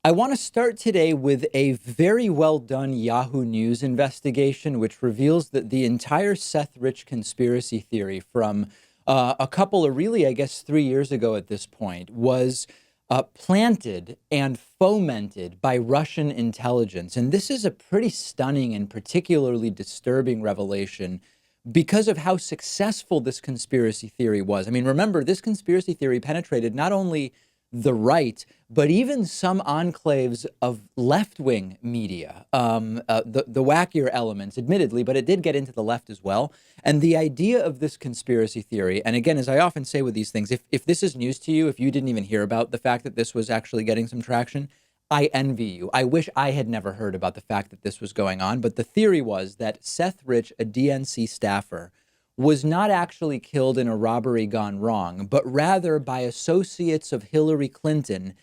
I want to start today with a very well done Yahoo News investigation, which reveals that the entire Seth Rich conspiracy theory from a couple of really, I guess, 3 years ago at this point was planted and fomented by Russian intelligence. And this is a pretty stunning and particularly disturbing revelation because of how successful this conspiracy theory was. I mean, remember, this conspiracy theory penetrated not only the right, but even some enclaves of left-wing media, the wackier elements, admittedly, but it did get into the left as well. And the idea of this conspiracy theory, and again, as I often say with these things, if this is news to you, if you didn't even hear about the fact that this was actually getting some traction, I envy you. I wish I had never heard about the fact that this was going on. But the theory was that Seth Rich, a DNC staffer, was not actually killed in a robbery gone wrong, but rather by associates of Hillary Clinton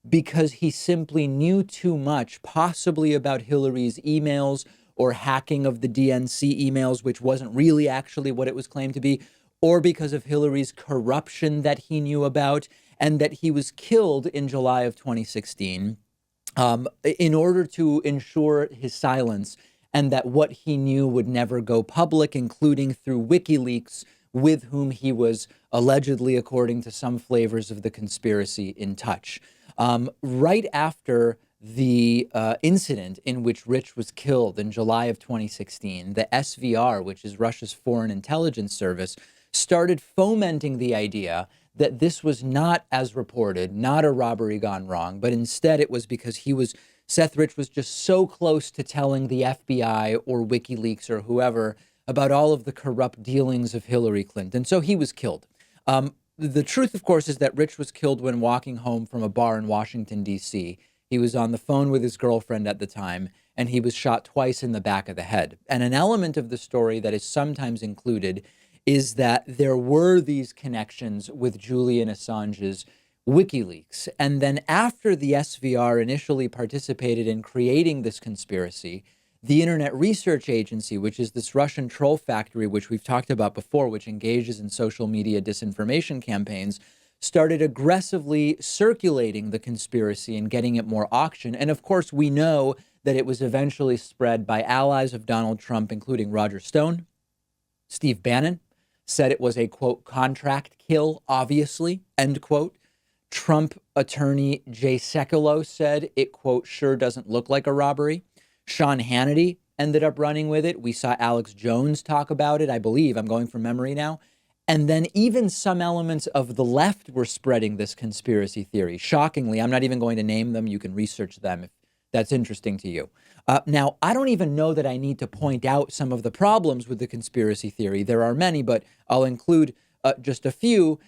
because he simply knew too much, possibly about Hillary's emails or hacking of the DNC emails, which wasn't really actually what it was claimed to be, or because of Hillary's corruption that he knew about, and that he was killed in July of 2016 in order to ensure his silence and that what he knew would never go public, including through WikiLeaks, with whom he was allegedly, according to some flavors of the conspiracy, in touch. Right after the incident in which Rich was killed in July of 2016, the SVR, which is Russia's foreign intelligence service, started fomenting the idea that this was not, as reported, not a robbery gone wrong, but instead it was because Seth Rich was just so close to telling the FBI or WikiLeaks or whoever about all of the corrupt dealings of Hillary Clinton. So he was killed. The truth, of course, is that Rich was killed when walking home from a bar in Washington, D.C. He was on the phone with his girlfriend at the time, and he was shot twice in the back of the head. And an element of the story that is sometimes included is that there were these connections with Julian Assange's WikiLeaks. And then after the SVR initially participated in creating this conspiracy, the Internet Research Agency, which is this Russian troll factory, which we've talked about before, which engages in social media disinformation campaigns, started aggressively circulating the conspiracy and getting it more auction. And of course, we know that it was eventually spread by allies of Donald Trump, including Roger Stone. Steve Bannon said it was a, quote, contract kill, obviously, end quote. Trump attorney Jay Sekulow said it, quote, sure doesn't look like a robbery. Sean Hannity ended up running with it. We saw Alex Jones talk about it, I believe. I'm going from memory now. And then even some elements of the left were spreading this conspiracy theory. Shockingly, I'm not even going to name them. You can research them if that's interesting to you. Now, I don't even know that I need to point out some of the problems with the conspiracy theory. There are many, but I'll include just a few.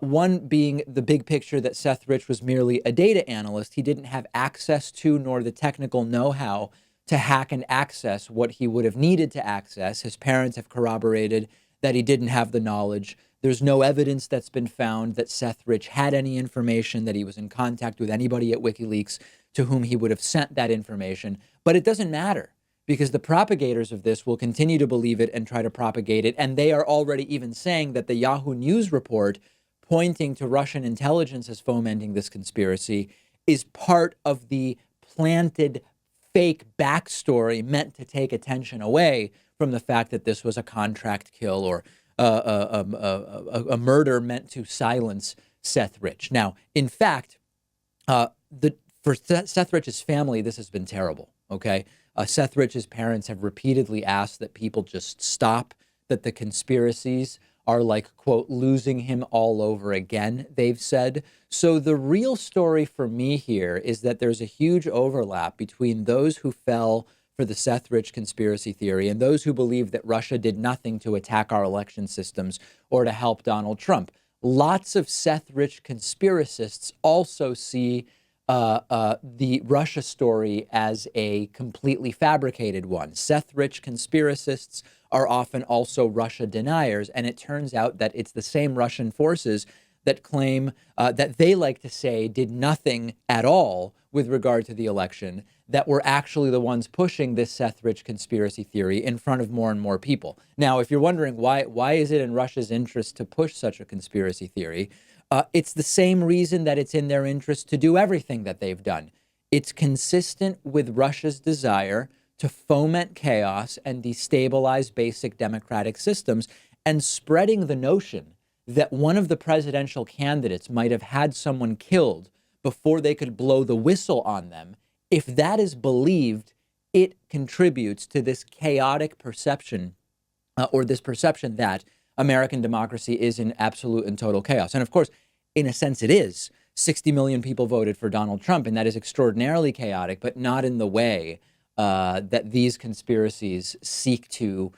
One being the big picture that Seth Rich was merely a data analyst. He didn't have access to nor the technical know-how to hack and access what he would have needed to access. His parents have corroborated that he didn't have the knowledge. There's no evidence that's been found that Seth Rich had any information, that he was in contact with anybody at WikiLeaks to whom he would have sent that information. But it doesn't matter because the propagators of this will continue to believe it and try to propagate it. And they are already even saying that the Yahoo News report pointing to Russian intelligence as fomenting this conspiracy is part of the planted fake backstory meant to take attention away from the fact that this was a contract kill or a murder meant to silence Seth Rich. Now, in fact, for Seth Rich's family, this has been terrible, okay? Seth Rich's parents have repeatedly asked that people just stop, that the conspiracies are like, quote, losing him all over again, they've said. So the real story for me here is that there's a huge overlap between those who fell for the Seth Rich conspiracy theory and those who believe that Russia did nothing to attack our election systems or to help Donald Trump. Lots of Seth Rich conspiracists also see the Russia story as a completely fabricated one. Seth Rich conspiracists are often also Russia deniers, and it turns out that it's the same Russian forces that claim that they like to say did nothing at all with regard to the election that were actually the ones pushing this Seth Rich conspiracy theory in front of more and more people. Now, if you're wondering why is it in Russia's interest to push such a conspiracy theory, it's the same reason that it's in their interest to do everything that they've done. It's consistent with Russia's desire to foment chaos and destabilize basic democratic systems, and spreading the notion that one of the presidential candidates might have had someone killed before they could blow the whistle on them. If that is believed, it contributes to this chaotic perception, or this perception that American democracy is in absolute and total chaos. And of course, in a sense, it is. 60 million people voted for Donald Trump, and that is extraordinarily chaotic, but not in the way that these conspiracies seek to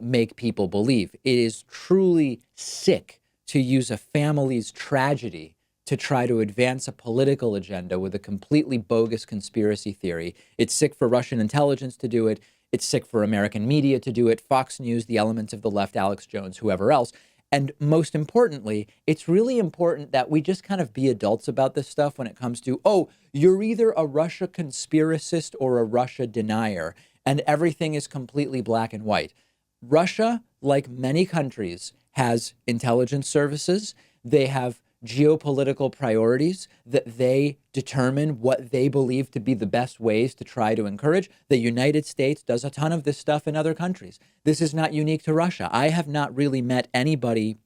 make people believe. It is truly sick to use a family's tragedy to try to advance a political agenda with a completely bogus conspiracy theory. It's sick for Russian intelligence to do it. It's sick for American media to do it. Fox News, the elements of the left, Alex Jones, whoever else. And most importantly, it's really important that we just kind of be adults about this stuff when it comes to, oh, you're either a Russia conspiracist or a Russia denier, and everything is completely black and white. Russia, like many countries, has intelligence services. They have geopolitical priorities that they determine what they believe to be the best ways to try to encourage. The United States does a ton of this stuff in other countries. This is not unique to Russia. I have not really met anybody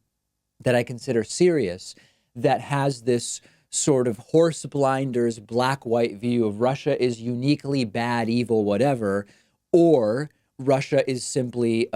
that I consider serious that has this sort of horse blinders, black-white view of Russia is uniquely bad, evil, whatever, or Russia is simply,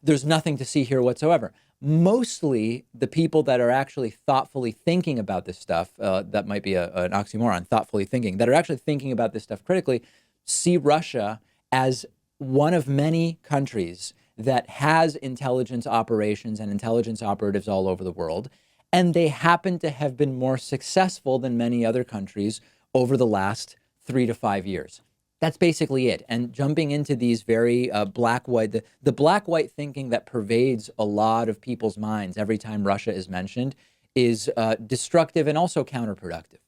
there's nothing to see here whatsoever. Mostly the people that are actually thoughtfully thinking about this stuff, that might be an oxymoron, thoughtfully thinking, that are actually thinking about this stuff critically, see Russia as one of many countries that has intelligence operations and intelligence operatives all over the world. And they happen to have been more successful than many other countries over the last 3 to 5 years. That's basically it. And jumping into these very black-white, the black-white thinking that pervades a lot of people's minds every time Russia is mentioned is destructive and also counterproductive.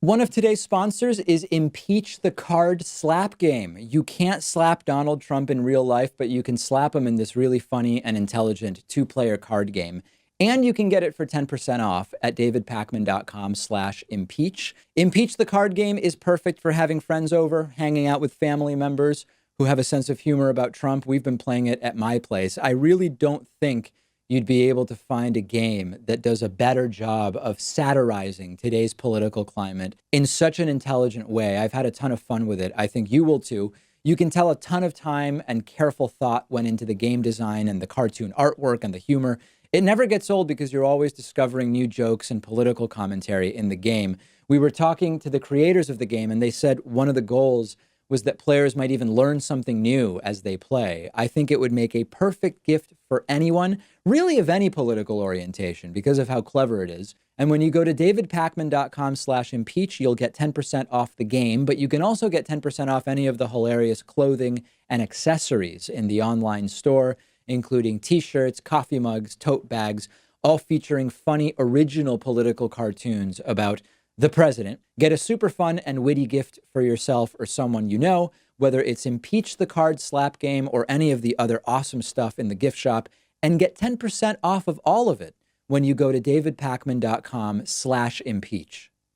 One of today's sponsors is Impeach the Card Slap Game. You can't slap Donald Trump in real life, but you can slap him in this really funny and intelligent two-player card game. And you can get it for 10% off at davidpakman.com/impeach. Impeach the Card Game is perfect for having friends over, hanging out with family members who have a sense of humor about Trump. We've been playing it at my place. I really don't think you'd be able to find a game that does a better job of satirizing today's political climate in such an intelligent way. I've had a ton of fun with it. I think you will too. You can tell a ton of time and careful thought went into the game design and the cartoon artwork and the humor. It never gets old because you're always discovering new jokes and political commentary in the game. We were talking to the creators of the game, and they said one of the goals was that players might even learn something new as they play. I think it would make a perfect gift for anyone, really of any political orientation, because of how clever it is. And when you go to davidpakman.com/impeach, you'll get 10% off the game, but you can also get 10% off any of the hilarious clothing and accessories in the online store, including t-shirts, coffee mugs, tote bags, all featuring funny original political cartoons about the president. Get a super fun and witty gift for yourself or someone you know, whether it's Impeach the Card Slap Game or any of the other awesome stuff in the gift shop, and get 10% off of all of it when you go to davidpakman.com/impeach.